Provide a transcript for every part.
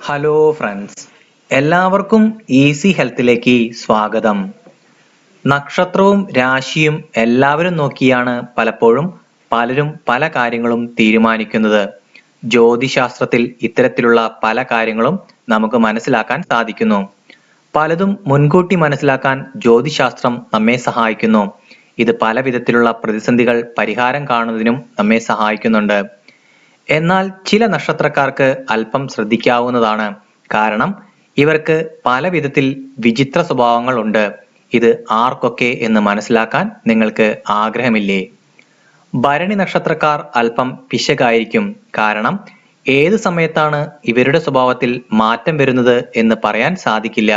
Hello friends, എല്ലാവർക്കും easy ഹെൽത്തിലേക്ക് സ്വാഗതം. നക്ഷത്രവും രാശിയും എല്ലാവരും നോക്കിയാണ് പലപ്പോഴും പലരും പല കാര്യങ്ങളും തീരുമാനിക്കുന്നത്. ജ്യോതിശാസ്ത്രത്തിൽ ഇത്തരത്തിലുള്ള പല കാര്യങ്ങളും നമുക്ക് മനസ്സിലാക്കാൻ സാധിക്കുന്നു. പലതും മുൻകൂട്ടി മനസ്സിലാക്കാൻ ജ്യോതിശാസ്ത്രം നമ്മെ സഹായിക്കുന്നു. ഇത് പല വിധത്തിലുള്ള പ്രതിസന്ധികൾ പരിഹാരം കാണുന്നതിനും നമ്മെ സഹായിക്കുന്നുണ്ട്. എന്നാൽ ചില നക്ഷത്രക്കാർക്ക് അല്പം ശ്രദ്ധിക്കാവുന്നതാണ്. കാരണം ഇവർക്ക് പല വിധത്തിൽ വിചിത്ര സ്വഭാവങ്ങൾ ഉണ്ട്. ഇത് ആർക്കൊക്കെ എന്ന് മനസ്സിലാക്കാൻ നിങ്ങൾക്ക് ആഗ്രഹമില്ലേ? ഭരണി നക്ഷത്രക്കാർ അല്പം പിശകായിരിക്കും. കാരണം ഏത് സമയത്താണ് ഇവരുടെ സ്വഭാവത്തിൽ മാറ്റം വരുന്നത് എന്ന് പറയാൻ സാധിക്കില്ല.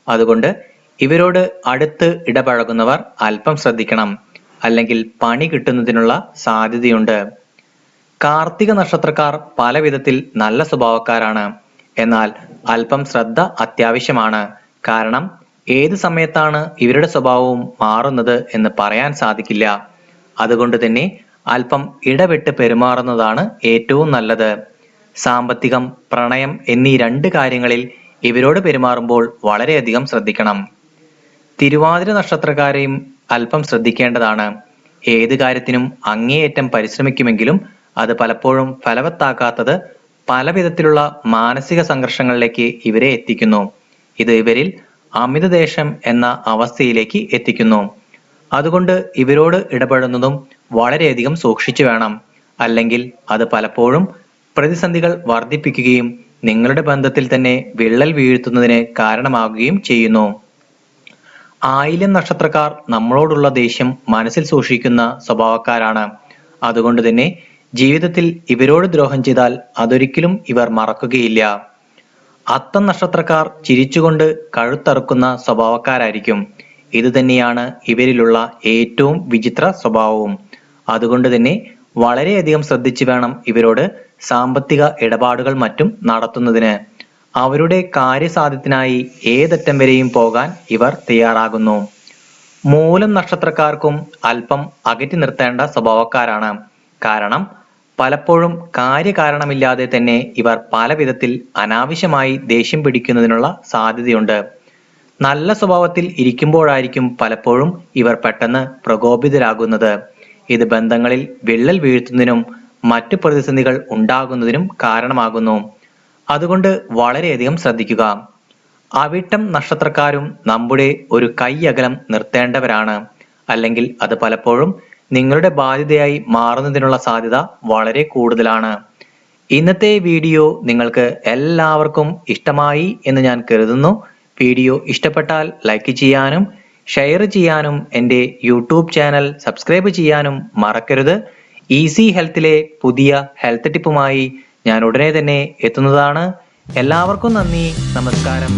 അതുകൊണ്ട് ഇവരോട് അടുത്ത് ഇടപഴകുന്നവർ അല്പം ശ്രദ്ധിക്കണം, അല്ലെങ്കിൽ പണി കിട്ടുന്നതിനുള്ള സാധ്യതയുണ്ട്. കാർത്തിക നക്ഷത്രക്കാർ പല വിധത്തിൽ നല്ല സ്വഭാവക്കാരാണ്. എന്നാൽ അല്പം ശ്രദ്ധ അത്യാവശ്യമാണ്. കാരണം ഏത് സമയത്താണ് ഇവരുടെ സ്വഭാവവും മാറുന്നത് എന്ന് പറയാൻ സാധിക്കില്ല. അതുകൊണ്ട് തന്നെ അല്പം ഇടവിട്ട് പെരുമാറുന്നതാണ് ഏറ്റവും നല്ലത്. സാമ്പത്തികം, പ്രണയം എന്നീ രണ്ട് കാര്യങ്ങളിൽ ഇവരോട് പെരുമാറുമ്പോൾ വളരെയധികം ശ്രദ്ധിക്കണം. തിരുവാതിര നക്ഷത്രക്കാരെയും അല്പം ശ്രദ്ധിക്കേണ്ടതാണ്. ഏത് കാര്യത്തിനും അങ്ങേയറ്റം പരിശ്രമിക്കുമെങ്കിലും അത് പലപ്പോഴും ഫലവത്താക്കാത്തത് പല വിധത്തിലുള്ള മാനസിക സംഘർഷങ്ങളിലേക്ക് ഇവരെ എത്തിക്കുന്നു. ഇത് ഇവരിൽ അമിതദേശം എന്ന അവസ്ഥയിലേക്ക് എത്തിക്കുന്നു. അതുകൊണ്ട് ഇവരോട് ഇടപെടുന്നതും വളരെയധികം സൂക്ഷിച്ചു വേണം. അല്ലെങ്കിൽ അത് പലപ്പോഴും പ്രതിസന്ധികൾ വർദ്ധിപ്പിക്കുകയും നിങ്ങളുടെ ബന്ധത്തിൽ തന്നെ വിള്ളൽ വീഴ്ത്തുന്നതിന് കാരണമാകുകയും ചെയ്യുന്നു. ആയില്യം നക്ഷത്രക്കാർ നമ്മളോടുള്ള ദേഷ്യം മനസ്സിൽ സൂക്ഷിക്കുന്ന സ്വഭാവക്കാരാണ്. അതുകൊണ്ട് തന്നെ ജീവിതത്തിൽ ഇവരോട് ദ്രോഹം ചെയ്താൽ അതൊരിക്കലും ഇവർ മറക്കുകയില്ല. അത്തം നക്ഷത്രക്കാർ ചിരിച്ചുകൊണ്ട് കഴുത്തറുക്കുന്ന സ്വഭാവക്കാരായിരിക്കും. ഇത് തന്നെയാണ് ഇവരിലുള്ള ഏറ്റവും വിചിത്ര സ്വഭാവവും. അതുകൊണ്ട് തന്നെ വളരെയധികം ശ്രദ്ധിച്ചു വേണം ഇവരോട് സാമ്പത്തിക ഇടപാടുകൾ മറ്റും നടത്തുന്നതിന്. അവരുടെ കാര്യസാധ്യത്തിനായി ഏതറ്റം വരെയും പോകാൻ ഇവർ തയ്യാറാകുന്നു. മൂലം നക്ഷത്രക്കാർക്കും അല്പം അകറ്റി നിർത്തേണ്ട സ്വഭാവക്കാരാണ്. കാരണം പലപ്പോഴും കാര്യകാരണമില്ലാതെ തന്നെ ഇവർ പല വിധത്തിൽ അനാവശ്യമായി ദേഷ്യം പിടിക്കുന്നതിനുള്ള സാധ്യതയുണ്ട്. നല്ല സ്വഭാവത്തിൽ ഇരിക്കുമ്പോഴായിരിക്കും പലപ്പോഴും ഇവർ പെട്ടെന്ന് പ്രകോപിതരാകുന്നത്. ഇത് ബന്ധങ്ങളിൽ വിള്ളൽ വീഴ്ത്തുന്നതിനും മറ്റു പ്രതിസന്ധികൾ ഉണ്ടാകുന്നതിനും കാരണമാകുന്നു. അതുകൊണ്ട് വളരെയധികം ശ്രദ്ധിക്കുക. അവിട്ടം നക്ഷത്രക്കാരും നമ്മുടെ ഒരു കൈയകലം നിർത്തേണ്ടവരാണ്. അല്ലെങ്കിൽ അത് പലപ്പോഴും നിങ്ങളുടെ ബാധ്യതയായി മാറുന്നതിനുള്ള സാധ്യത വളരെ കൂടുതലാണ്. ഇന്നത്തെ വീഡിയോ നിങ്ങൾക്ക് എല്ലാവർക്കും ഇഷ്ടമായി എന്ന് ഞാൻ കരുതുന്നു. വീഡിയോ ഇഷ്ടപ്പെട്ടാൽ ലൈക്ക് ചെയ്യാനും ഷെയർ ചെയ്യാനും എൻ്റെ യൂട്യൂബ് ചാനൽ സബ്സ്ക്രൈബ് ചെയ്യാനും മറക്കരുത്. ഈസി ഹെൽത്തിലെ പുതിയ ഹെൽത്ത് ടിപ്പുമായി ഞാൻ ഉടനെ തന്നെ എത്തുന്നതാണ്. എല്ലാവർക്കും നന്ദി, നമസ്കാരം.